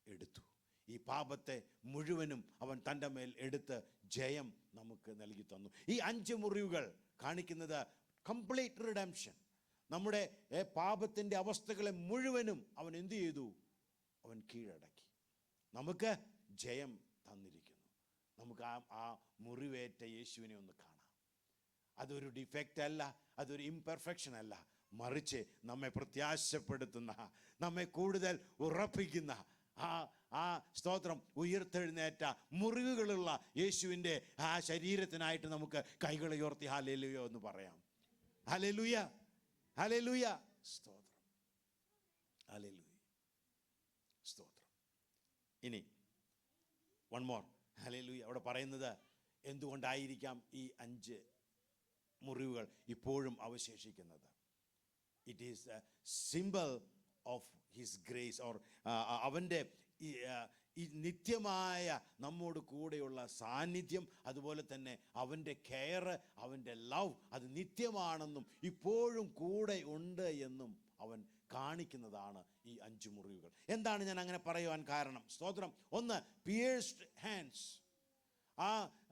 S1: എടുത്തു. ഈ പാപത്തെ മുഴുവനും അവൻ തൻ്റെ മേൽ എടുത്ത് ജയം നമുക്ക് നൽകി തന്നു. ഈ 5 മുറിവുകൾ കാണിക്കുന്നത് കംപ്ലീറ്റ് റിഡംഷൻ. നമ്മുടെ പാപത്തിൻ്റെ അവസ്ഥകളെ മുഴുവനും അവൻ എന്തു ചെയ്തു? അവൻ കീഴടക്കി, നമുക്ക് ജയം തന്നിരിക്കുന്നു. നമുക്ക് ആ മുറിവേറ്റ യേശുവിനെ ഒന്ന് കാണാം. അതൊരു ഡിഫക്റ്റ് അല്ല, അതൊരു ഇംപെർഫെക്ഷൻ അല്ല, മറിച്ച് നമ്മെ പ്രത്യാശപ്പെടുത്തുന്ന, നമ്മെ കൂടുതൽ ഉറപ്പിക്കുന്ന ആ സ്തോത്രം, ഉയർത്തെഴുന്നേറ്റ മുറിവുകളുള്ള യേശുവിൻ്റെ ആ ശരീരത്തിനായിട്ട് നമുക്ക് കൈകൾ ഉയർത്തി ഹല്ലേലൂയ എന്ന് പറയാം. ഹല്ലേലൂയ, ഹല്ലേലൂയ, സ്തോത്രം, ഹല്ലേലൂയ, സ്തോത്രം. ഇനി വൺ മോർ, ഹല്ലേലൂയ. അവിടെ പറയുന്നത് എന്തുകൊണ്ടായിരിക്കാം ഈ 5 മുറിവുകൾ ഇപ്പോഴും അവശേഷിക്കുന്നത്? It is A symbol of his grace, or അവൻ്റെ ഈ നിത്യമായ നമ്മോട് കൂടെയുള്ള സാന്നിധ്യം, അതുപോലെ തന്നെ അവൻ്റെ കെയർ, അവൻ്റെ ലവ്, അത് നിത്യമാണെന്നും ഇപ്പോഴും കൂടെ ഉണ്ട് എന്നും അവൻ കാണിക്കുന്നതാണ് ഈ 5 മുറിവുകൾ. എന്താണ് ഞാൻ അങ്ങനെ പറയുവാൻ കാരണം? സ്തോത്രം. ഒന്ന്, പിയേഴ്സ്ഡ് ഹാൻഡ്സ്.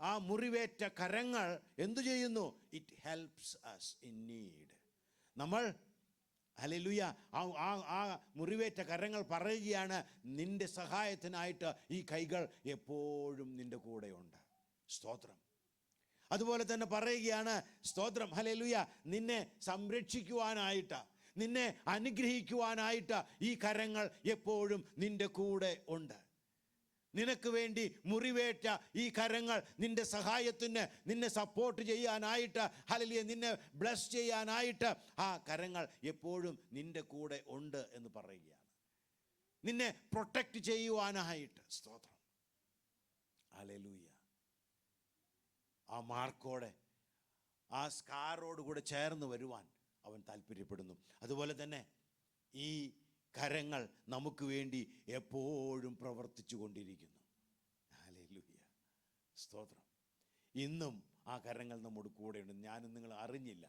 S1: ആ മുറിവേറ്റ കരങ്ങൾ എന്തു ചെയ്യുന്നു? It helps us in need. നമ്മൾ ഹല്ലേലൂയ, ആ മുറിവേറ്റ കരങ്ങൾ പറയുകയാണ്, നിന്റെ സഹായത്തിനായിട്ട് ഈ കൈകൾ എപ്പോഴും നിന്റെ കൂടെയുണ്ട്. സ്തോത്രം. അതുപോലെ തന്നെ പറയുകയാണ്, സ്തോത്രം, ഹല്ലേലൂയ, നിന്നെ സംരക്ഷിക്കുവാനായിട്ട്, നിന്നെ അനുഗ്രഹിക്കുവാനായിട്ട് ഈ കരങ്ങൾ എപ്പോഴും നിന്റെ കൂടെ ഉണ്ട്. നിനക്ക് വേണ്ടി മുറിവേറ്റ ഈ കരങ്ങൾ നിന്റെ സഹായത്തിന്, നിന്നെ സപ്പോർട്ട് ചെയ്യാനായിട്ട്, ഹല്ലേലൂയ, നിന്നെ ബ്ലസ് ചെയ്യാനായിട്ട് ആ കരങ്ങൾ എപ്പോഴും നിന്റെ കൂടെ ഉണ്ട് എന്ന് പറയുകയാണ്. നിന്നെ പ്രൊട്ടക്റ്റ് ചെയ്യുവാനായിട്ട്. സ്തോത്രം, ഹല്ലേലൂയ. ആ മാർക്കോടെ, ആ സ്കാറോട് കൂടെ ചേർന്ന് വരുവാൻ അവൻ താല്പര്യപ്പെടുന്നു. അതുപോലെ തന്നെ ഈ കരങ്ങൾ നമുക്ക് വേണ്ടി എപ്പോഴും പ്രവർത്തിച്ചു കൊണ്ടിരിക്കുന്നു. ഹല്ലേലൂയ, സ്തോത്രം. ഇന്നും ആ കരങ്ങൾ നമ്മോട് കൂടെയുണ്ട്. ഞാനും നിങ്ങൾ അറിഞ്ഞില്ല,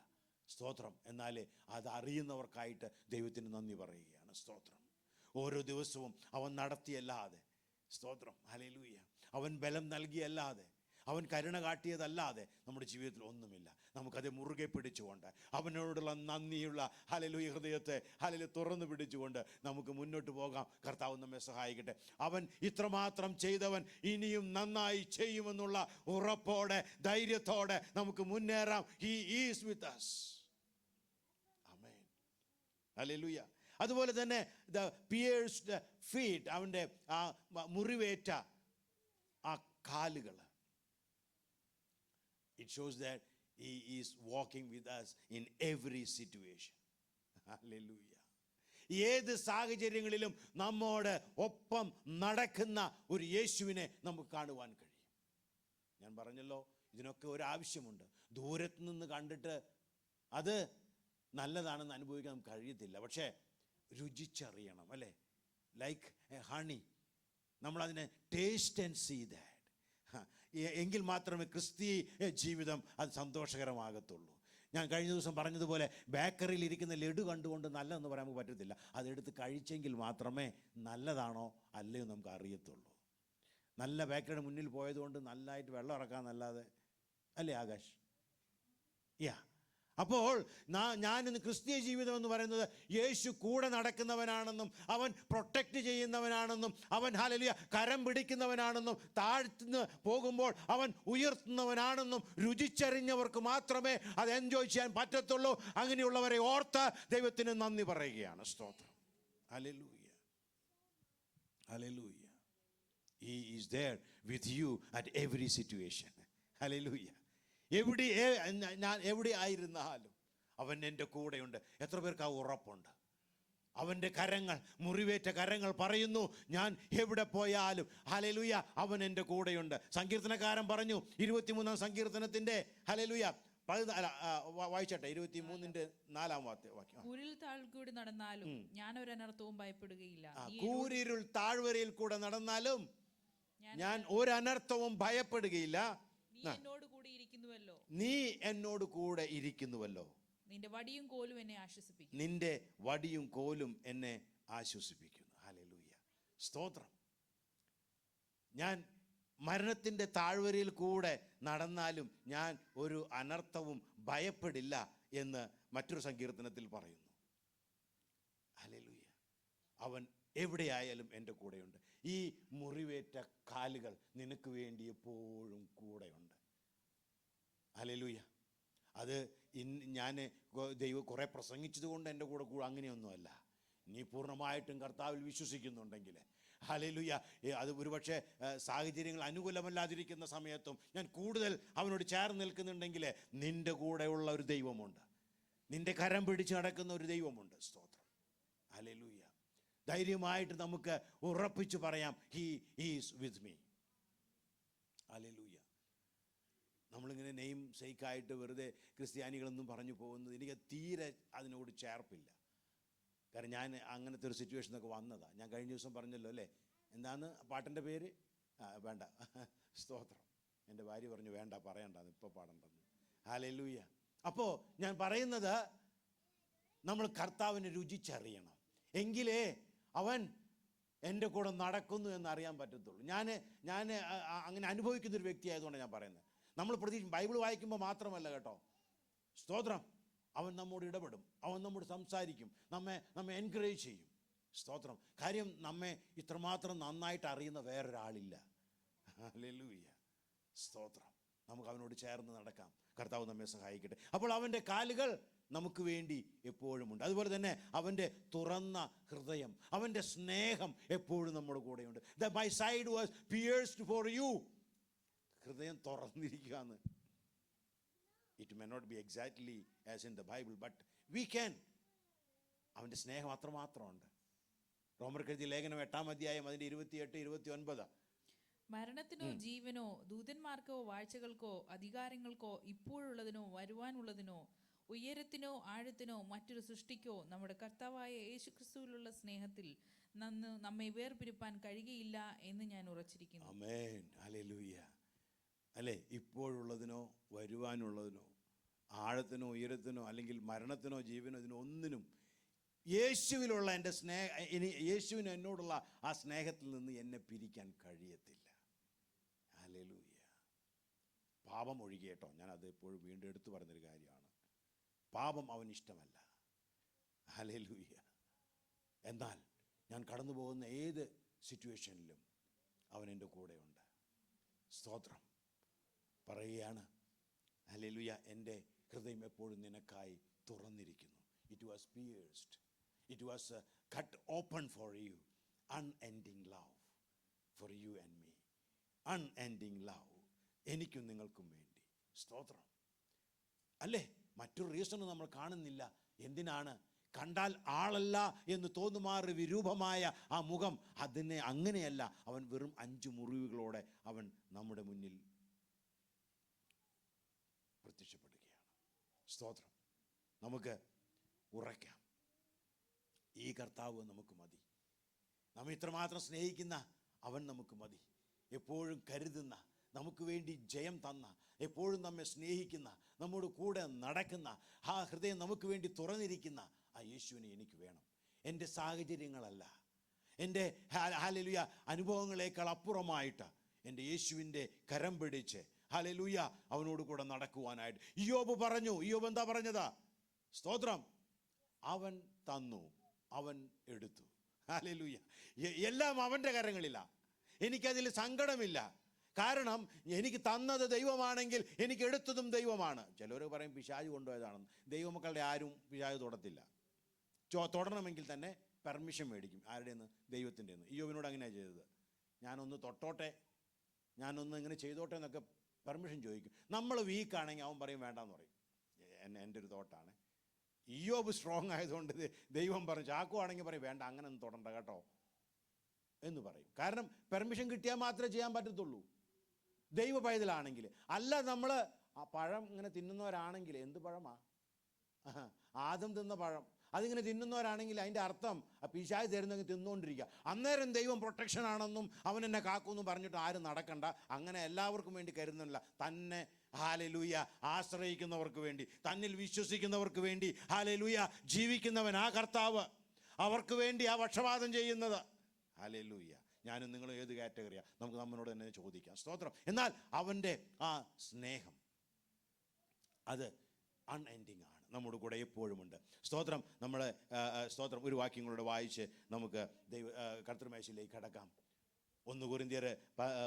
S1: സ്തോത്രം. എന്നാൽ അത് അറിയുന്നവർക്കായിട്ട് ദൈവത്തിന് നന്ദി പറയുകയാണ്. സ്തോത്രം. ഓരോ ദിവസവും അവൻ നടത്തിയല്ലാതെ, സ്തോത്രം, ഹല്ലേലൂയ, അവൻ ബലം നൽകിയല്ലാതെ, അവൻ കരുണ കാട്ടിയതല്ലാതെ നമ്മുടെ ജീവിതത്തിൽ ഒന്നുമില്ല. നമുക്കത് മുറുകെ പിടിച്ചുകൊണ്ട്, അവനോടുള്ള നന്ദിയുള്ള ഹല്ലേലൂയ ഹൃദയത്തെ ഹല്ലേലൂയ തുറന്നു പിടിച്ചുകൊണ്ട് നമുക്ക് മുന്നോട്ട് പോകാം. കർത്താവ് നമ്മെ സഹായിക്കട്ടെ. അവൻ ഇത്രമാത്രം ചെയ്തവൻ ഇനിയും നന്നായി ചെയ്യുമെന്നുള്ള ഉറപ്പോടെ, ധൈര്യത്തോടെ നമുക്ക് മുന്നേറാം. He is with us. Amen, hallelujah. അതുപോലെ തന്നെ ദ പിയേഴ്സ്ഡ് ഫീറ്റ്, അവൻ്റെ ആ മുറിവേറ്റ ആ കാലുകൾ, it shows that he is walking with us in every situation. Hallelujah. ഏത് സാഹചര്യങ്ങളിലും നമ്മോട് ഒപ്പം നടക്കുന്ന ഒരു യേശുവിനെ നമുക്ക് കാണുവാൻ കഴിയും. ഞാൻ പറഞ്ഞല്ലോ, ഇതിനൊക്കെ ഒരാവശ്യമുണ്ട്. ദൂരത്ത് നിന്ന് കണ്ടിട്ട് അത് നല്ലതാണെന്ന് അനുഭവിക്കാൻ നമുക്ക് കഴിയത്തില്ല. പക്ഷേ രുചിച്ചറിയണം, അല്ലേ? ലൈക്ക് എ ഹണി, നമ്മളതിനെ ടേസ്റ്റ് ആൻഡ് സീ ദാറ്റ്. എങ്കിൽ മാത്രമേ ക്രിസ്തീയ ജീവിതം അത് സന്തോഷകരമാകത്തുള്ളൂ. ഞാൻ കഴിഞ്ഞ ദിവസം പറഞ്ഞതുപോലെ, ബേക്കറിയിൽ ഇരിക്കുന്ന ലഡു കണ്ടുകൊണ്ട് നല്ലതെന്ന് പറയാൻ നമുക്ക് പറ്റത്തില്ല. അതെടുത്ത് കഴിച്ചെങ്കിൽ മാത്രമേ നല്ലതാണോ അല്ലയോ നമുക്ക് അറിയത്തുള്ളൂ. നല്ല ബേക്കറിയുടെ മുന്നിൽ പോയതുകൊണ്ട് നല്ലതായിട്ട് വെള്ളം ഇറക്കാമെന്നല്ലാതെ, അല്ലേ ആകാശ്? യാ, അപ്പോൾ ഞാനിന്ന് ക്രിസ്തീയ ജീവിതം എന്ന് പറയുന്നത് യേശു കൂടെ നടക്കുന്നവനാണെന്നും അവൻ പ്രൊട്ടക്റ്റ് ചെയ്യുന്നവനാണെന്നും അവൻ ഹല്ലേലൂയ കരം പിടിക്കുന്നവനാണെന്നും താഴ്ത്തുന്ന പോകുമ്പോൾ അവൻ ഉയർത്തുന്നവനാണെന്നും രുചിച്ചറിഞ്ഞവർക്ക് മാത്രമേ അത് എൻജോയ് ചെയ്യാൻ പറ്റത്തുള്ളൂ. അങ്ങനെയുള്ളവരെ ഓർത്ത് ദൈവത്തിന് നന്ദി പറയുകയാണ്. സ്തോത്രം. Hallelujah, hallelujah. He is there with you at every situation. Hallelujah. ഞാൻ എവിടെ ആയിരുന്നാലും അവൻ എൻ്റെ കൂടെയുണ്ട്. എത്ര പേർക്ക് ആ ഉറപ്പുണ്ട്? അവൻ്റെ കരങ്ങൾ, മുറിവേറ്റ കരങ്ങൾ പറയുന്നു, ഞാൻ എവിടെ പോയാലും ഹല്ലേലൂയ അവൻ എൻ്റെ കൂടെയുണ്ട്. സങ്കീർത്തനക്കാരൻ പറഞ്ഞു 23-ാം സങ്കീർത്തനത്തിൻ്റെ ഹല്ലേലൂയ വായിച്ചട്ടെ, 23-ന്റെ 4-ാം വാക്യം.
S2: കൂരിൽ താഴ്കൂടി നടന്നാലും ഞാൻ ഒരു അനർത്ഥവും ഭയപ്പെടുകയില്ല.
S1: കൂരിരുൾ താഴ്വരയിൽ കൂടെ നടന്നാലും ഞാൻ ഒരു അനർത്ഥവും ഭയപ്പെടുകയില്ല.
S2: നീ എന്നോട് കൂടി ഇരിക്കുന്നുവല്ലോ.
S1: നീ എന്നോട് കൂടെ ഇരിക്കുന്നുവല്ലോ.
S2: നിന്റെ വടിയും കോലും എന്നെ ആശ്വസിപ്പിക്കും.
S1: നിന്റെ വടിയും കോലും എന്നെ ആശ്വസിപ്പിക്കുന്നു. ഹല്ലേലൂയ, സ്തോത്രം. ഞാൻ മരണത്തിൻ്റെ താഴ്വരയിൽ കൂടെ നടന്നാലും ഞാൻ ഒരു അനർത്ഥവും ഭയപ്പെടില്ല എന്ന് മറ്റൊരു സങ്കീർത്തനത്തിൽ പറയുന്നു. ഹല്ലേലൂയ. അവൻ എവിടെയായാലും എൻ്റെ കൂടെയുണ്ട്. ഈ മുറിവേറ്റ കാലുകൾ നിനക്ക് വേണ്ടി എപ്പോഴും കൂടെയുണ്ട്. ഹല്ലേലൂയ. അത് ഞാൻ ദൈവം കുറേ പ്രസംഗിച്ചത് കൊണ്ട് എൻ്റെ കൂടെ അങ്ങനെയൊന്നുമല്ല. നീ പൂർണ്ണമായിട്ടും കർത്താവിൽ വിശ്വസിക്കുന്നുണ്ടെങ്കിൽ ഹല്ലേലൂയ, അത് ഒരുപക്ഷെ സാഹചര്യങ്ങൾ അനുകൂലമല്ലാതിരിക്കുന്ന സമയത്തും ഞാൻ കൂടുതൽ അവനോട് ചേർന്ന് നിൽക്കുന്നുണ്ടെങ്കിൽ നിൻ്റെ കൂടെയുള്ള ഒരു ദൈവമുണ്ട്. നിൻ്റെ കരം പിടിച്ച് നടക്കുന്ന ഒരു ദൈവമുണ്ട്. സ്തോത്രം. ഹല്ലേലൂയ. ധൈര്യമായിട്ട് നമുക്ക് ഉറപ്പിച്ച് പറയാം, he is with me. Hallelujah. നമ്മളിങ്ങനെ നെയിം സേക്കായിട്ട് വെറുതെ ക്രിസ്ത്യാനികളെന്നും പറഞ്ഞു പോകുന്നത് എനിക്ക് തീരെ അതിനോട് ചേർപ്പില്ല. കാരണം ഞാൻ അങ്ങനത്തെ ഒരു സിറ്റുവേഷനൊക്കെ വന്നതാണ്. ഞാൻ കഴിഞ്ഞ ദിവസം പറഞ്ഞല്ലോ അല്ലേ, എന്താണ് പാട്ടിൻ്റെ പേര്? വേണ്ട, സ്തോത്രം. എൻ്റെ ഭാര്യ പറഞ്ഞു വേണ്ട, പറയണ്ടെന്ന്, ഇപ്പോൾ പാടണ്ടെന്ന്. ഹല്ലേലൂയ. അപ്പോൾ ഞാൻ പറയുന്നത്, നമ്മൾ കർത്താവിനെ രുചിച്ചറിയണം. എങ്കിലേ അവൻ എൻ്റെ കൂടെ നടക്കുന്നു എന്നറിയാൻ പറ്റത്തുള്ളൂ. ഞാൻ അങ്ങനെ അനുഭവിക്കുന്നൊരു വ്യക്തിയായതുകൊണ്ടാണ് ഞാൻ പറയുന്നത്. നമ്മൾ ബൈബിൾ വായിക്കുമ്പോൾ മാത്രമല്ല കേട്ടോ, സ്തോത്രം. അവൻ നമ്മോട് ഇടപെടും, അവൻ നമ്മോട് സംസാരിക്കും, നമ്മെ എൻകറേജ് ചെയ്യും. സ്തോത്രം. കാര്യം നമ്മെ ഇത്രമാത്രം നന്നായിട്ട് അറിയുന്ന വേറൊരാളില്ല. ഹല്ലേലൂയ, സ്തോത്രം. നമുക്ക് അവനോട് ചേർന്ന് നടക്കാം. കർത്താവ് നമ്മെ സഹായിക്കട്ടെ. അപ്പോൾ അവൻ്റെ കാലുകൾ നമുക്ക് വേണ്ടി എപ്പോഴുമുണ്ട്. അതുപോലെ തന്നെ അവൻ്റെ തുറന്ന ഹൃദയം, അവൻ്റെ സ്നേഹം എപ്പോഴും നമ്മുടെ കൂടെയുണ്ട്. My side was pierced for you. ഹൃദയം തുറന്നിരിക്കുകയാണ്. It may not be exactly as in the Bible, but we can. അവൻ്റെ സ്നേഹം അത്രമാത്രമുണ്ട്. റോമർക്കെഴുതിയ ലേഖനം 8-ാം അധ്യായം അതിൻ്റെ 28-29.
S2: മരണത്തിനോ ജീവനോ ദൂതന്മാർക്കോ വാഴ്ചകൾക്കോ അധികാരങ്ങൾക്കോ ഇപ്പോഴുള്ളതിനോ വരുവാനുള്ളതിനോ ഉയരത്തിനോ ആഴത്തിനോ മറ്റൊരു സൃഷ്ടിക്കോ നമ്മുടെ കർത്താവായ യേശുക്രിസ്തുവിലുള്ള സ്നേഹത്തിൽ നമ്മെ വേർപിരിപ്പാൻ കഴിയുകയില്ല എന്ന് ഞാൻ ഉറച്ചിരിക്കുന്നു.
S1: ആമേൻ. ഹല്ലേലൂയ. അല്ലേ, ഇപ്പോഴുള്ളതിനോ വരുവാനുള്ളതിനോ ആഴത്തിനോ ഉയരത്തിനോ അല്ലെങ്കിൽ മരണത്തിനോ ജീവനോ ഇതിനോ ഒന്നിനും യേശുവിലുള്ള എൻ്റെ യേശുവിന് എന്നോടുള്ള ആ സ്നേഹത്തിൽ നിന്ന് എന്നെ പിരിക്കാൻ കഴിയത്തില്ല. ഹല്ലേലൂയ. പാപം ഒഴികെ കേട്ടോ, ഞാനത് എപ്പോഴും വീണ്ടും എടുത്തു പറഞ്ഞൊരു കാര്യമാണ്. പാപം അവന് ഇഷ്ടമല്ല. ഹല്ലേലൂയ. എന്നാൽ ഞാൻ കടന്നു പോകുന്ന ഏത് സിറ്റുവേഷനിലും അവൻ എൻ്റെ കൂടെയുണ്ട്. സ്തോത്രം. പറയുകയാണ്, ഹല്ലേലൂയ, എൻ്റെ ഹൃദയം എപ്പോഴും നിനക്കായി തുറന്നിരിക്കുന്നു. It was pierced, it was cut open for you. Unending love for you and me. Unending love എനിക്കും നിങ്ങൾക്കും വേണ്ടി. സ്തോത്രം. അല്ലേ, മറ്റൊരു റീസണും നമ്മൾ കാണുന്നില്ല. എന്തിനാണ്? കണ്ടാൽ ആളല്ല എന്ന് തോന്നുമാറ് വിരൂപമായ ആ മുഖം, അതിനെ അങ്ങനെയല്ല. അവൻ വെറും 5 മുറിവുകളോടെ അവൻ നമ്മുടെ മുന്നിൽ പ്രത്യക്ഷപ്പെടുകയാണ്. സ്തോത്രം. നമുക്ക് ഉറയ്ക്കാം, ഈ കർത്താവ് നമുക്ക് മതി. നമ്മെ ഇത്രമാത്രം സ്നേഹിക്കുന്ന അവൻ നമുക്ക് മതി. എപ്പോഴും കരുതുന്ന, നമുക്ക് വേണ്ടി ജയം തന്ന, എപ്പോഴും നമ്മെ സ്നേഹിക്കുന്ന, നമ്മോട് കൂടെ നടക്കുന്ന, ആ ഹൃദയം നമുക്ക് വേണ്ടി തുറന്നിരിക്കുന്ന ആ യേശുവിനെ എനിക്ക് വേണം. എൻ്റെ സാഹചര്യങ്ങളല്ല, എൻ്റെ ഹല്ലേലൂയ അനുഭവങ്ങളേക്കാൾ അപ്പുറമായിട്ട് എൻ്റെ യേശുവിൻ്റെ കരം പിടിച്ച് ഹല്ലേലൂയ അവനോട് കൂടെ നടക്കുവാനായിട്ട്. ഇയ്യോബ് പറഞ്ഞു, ഇയ്യോബ് എന്താ പറഞ്ഞതാ? സ്തോത്രം, അവൻ തന്നു, അവൻ എടുത്തു. ഹല്ലേലൂയ. എല്ലാം അവൻ്റെ കരങ്ങളിലാണ്. എനിക്കതിൽ സങ്കടമില്ല. കാരണം എനിക്ക് തന്നത് ദൈവമാണെങ്കിൽ എനിക്ക് എടുത്തതും ദൈവമാണ്. ചിലർ പറയും പിശാച് കൊണ്ടുപോയതാണെന്ന്. ദൈവമക്കളുടെ ആരും പിശാച് തൊടത്തില്ല. തൊടണമെങ്കിൽ തന്നെ പെർമിഷൻ മേടിക്കും. ആരുടെ നിന്ന്? ദൈവത്തിൻ്റെ നിന്ന്. ഇയ്യോബിനോട് അങ്ങനെയാണ് ചെയ്തത്. ഞാനൊന്ന് തൊട്ടോട്ടെ, ഞാനൊന്ന് ഇങ്ങനെ ചെയ്തോട്ടെ എന്നൊക്കെ പെർമിഷൻ ചോദിക്കും. നമ്മൾ വീക്കാണെങ്കിൽ അവൻ പറയും വേണ്ടാന്ന് പറയും. എൻ്റെ ഒരു തോട്ടാണ്. ഇയ്യോബ് സ്ട്രോങ് ആയതുകൊണ്ട് ദൈവം പറഞ്ഞു, ചാക്കുവാണെങ്കിൽ പറയും വേണ്ട, അങ്ങനെ ഒന്നും തൊടണ്ട കേട്ടോ എന്ന് പറയും. കാരണം പെർമിഷൻ കിട്ടിയാൽ മാത്രമേ ചെയ്യാൻ പറ്റത്തുള്ളൂ. ദൈവ പൈതലാണെങ്കിൽ. അല്ല, നമ്മൾ ആ പഴം ഇങ്ങനെ തിന്നുന്നവരാണെങ്കിൽ, എന്ത് പഴമാ? ആദം തിന്ന പഴം, അതിങ്ങനെ തിന്നുന്നവരാണെങ്കിൽ അതിൻ്റെ അർത്ഥം ആ പിശാച് തരുന്നെങ്കിൽ തിന്നുകൊണ്ടിരിക്കുക. അന്നേരം ദൈവം പ്രൊട്ടക്ഷൻ ആണെന്നും അവൻ എന്നെ കാക്കുമെന്നും പറഞ്ഞിട്ട് ആരും നടക്കണ്ട. അങ്ങനെ എല്ലാവർക്കും വേണ്ടി കരുതുന്നില്ല. തന്നെ ഹല്ലേലൂയ ആശ്രയിക്കുന്നവർക്ക് വേണ്ടി, തന്നിൽ വിശ്വസിക്കുന്നവർക്ക് വേണ്ടി ഹല്ലേലൂയ ജീവിക്കുന്നവൻ ആ കർത്താവ്. അവർക്ക് വേണ്ടി ആ പക്ഷപാതം ചെയ്യുന്നത്. ഹല്ലേലൂയ. ഞാനും നിങ്ങളും ഏത് കാറ്റഗറിയാണ്? നമുക്ക് നമ്മളോട് തന്നെ ചോദിക്കാം. സ്തോത്രം. എന്നാൽ അവൻ്റെ ആ സ്നേഹം അത് അൺഎൻഡിങ് ആണ്, നമ്മുടെ കൂടെ എപ്പോഴുമുണ്ട്. സ്തോത്രം. നമ്മൾ സ്തോത്രം ഒരു വാക്യം കൂടെ വായിച്ച് നമുക്ക് കർത്തൃമേശയിലേക്ക് കടക്കാം. 1 കൊരിന്ത്യർ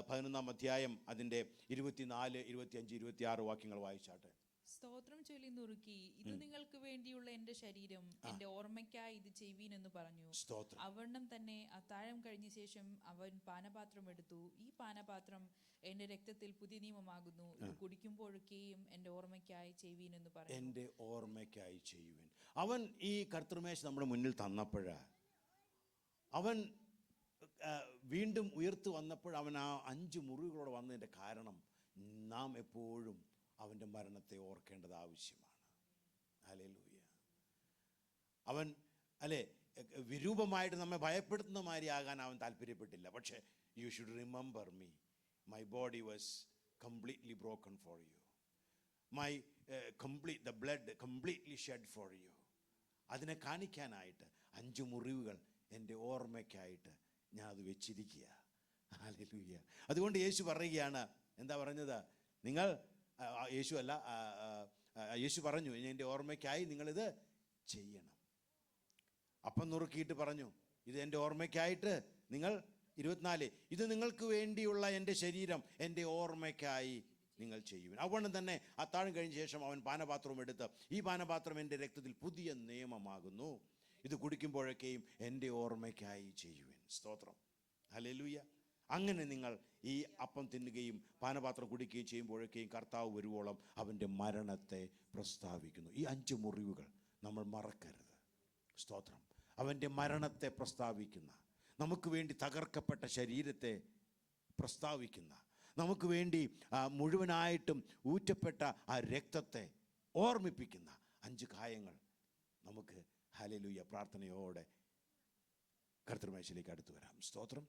S1: 11 അധ്യായം അതിൻ്റെ 24, 25, 26 വാക്യങ്ങൾ വായിച്ചാട്ടെ.
S2: സ്തോത്രം ചൊല്ലി നുറുക്കി, ഇത് നിങ്ങൾക്ക് വേണ്ടിയുള്ള എന്റെ ശരീരം, എന്റെ ഓർമ്മയ്ക്കായി ഇത് ചെയ്യുവീൻ എന്ന് പറഞ്ഞു.
S1: സ്തോത്രം.
S2: അവണ്ണം തന്നെ അത്താഴം കഴിഞ്ഞ ശേഷം അവൻ പാനപാത്രം എടുത്തു. ഈ പാനപാത്രം എന്റെ രക്തത്തിൽ പുതിയ നിയമമാകുന്നു. ഇത് കുടിക്കുമ്പോഴൊക്കെയും എന്റെ ഓർമ്മയ്ക്കായി ചെയ്യുവീൻ എന്ന് പറഞ്ഞു.
S1: എൻ്റെ ഓർമ്മയ്ക്കായി ചെയ്യുവൻ. അവൻ ഈ കർത്തൃമേശ നമ്മുടെ മുന്നിൽ തന്നപ്പോഴ, അവൻ വീണ്ടും ഉയർത്തു വന്നപ്പോൾ അവൻ ആ 5 മുറിവുകളോടെ വന്നതിൻ്റെ കാരണം നാം എപ്പോഴും അവൻ്റെ മരണത്തെ ഓർക്കേണ്ടത് ആവശ്യമാണ്. ഹല്ലേലൂയ. അവൻ വിരൂപമായിട്ട് നമ്മെ ഭയപ്പെടുത്തുന്ന മാതിരി ആകാൻ അവൻ താല്പര്യപ്പെട്ടില്ല. പക്ഷേ you should remember me, my body was completely broken for you, the blood completely shed for you. അതിനെ കാണിക്കാനായിട്ട് 5 മുറിവുകൾ എൻ്റെ ഓർമ്മയ്ക്കായിട്ട് ഞാൻ അത് വെച്ചിരിക്കുക. ഹല്ലേലൂയ. അതുകൊണ്ട് യേശു പറയുകയാണ്, എന്താ പറഞ്ഞത്? യേശു പറഞ്ഞു, എൻ്റെ ഓർമ്മയ്ക്കായി നിങ്ങളിത് ചെയ്യണം. അപ്പം നുറുക്കിയിട്ട് പറഞ്ഞു, ഇത് എൻ്റെ ഓർമ്മയ്ക്കായിട്ട് നിങ്ങൾ 24, ഇത് നിങ്ങൾക്ക് വേണ്ടിയുള്ള എൻ്റെ ശരീരം, എൻ്റെ ഓർമ്മയ്ക്കായി നിങ്ങൾ ചെയ്യുവിൻ. അതുകൊണ്ട് തന്നെ അത്താഴം കഴിഞ്ഞ ശേഷം അവൻ പാനപാത്രവും എടുത്ത്, ഈ പാനപാത്രം എൻ്റെ രക്തത്തിൽ പുതിയ നിയമമാകുന്നു, ഇത് കുടിക്കുമ്പോഴൊക്കെയും എൻ്റെ ഓർമ്മയ്ക്കായി ചെയ്യുവിൻ. സ്തോത്രം. ഹല്ലേലൂയ. അങ്ങനെ നിങ്ങൾ ഈ അപ്പം തിന്നുകയും പാനപാത്രം കുടിക്കുകയും ചെയ്യുമ്പോഴൊക്കെയും കർത്താവ് വരുവോളം അവൻ്റെ മരണത്തെ പ്രസ്താവിക്കുന്നു. ഈ 5 മുറിവുകൾ നമ്മൾ മറക്കരുത്. സ്തോത്രം. അവൻ്റെ മരണത്തെ പ്രസ്താവിക്കുന്ന, നമുക്ക് വേണ്ടി തകർക്കപ്പെട്ട ശരീരത്തെ പ്രസ്താവിക്കുന്ന, നമുക്ക് വേണ്ടി മുഴുവനായിട്ടും ഊറ്റപ്പെട്ട ആ രക്തത്തെ ഓർമ്മിപ്പിക്കുന്ന 5 കാര്യങ്ങൾ നമുക്ക് ഹല്ലേലൂയ പ്രാർത്ഥനയോടെ കർത്തൃമേശയിലേക്ക് അടുത്തു വരാം. സ്തോത്രം.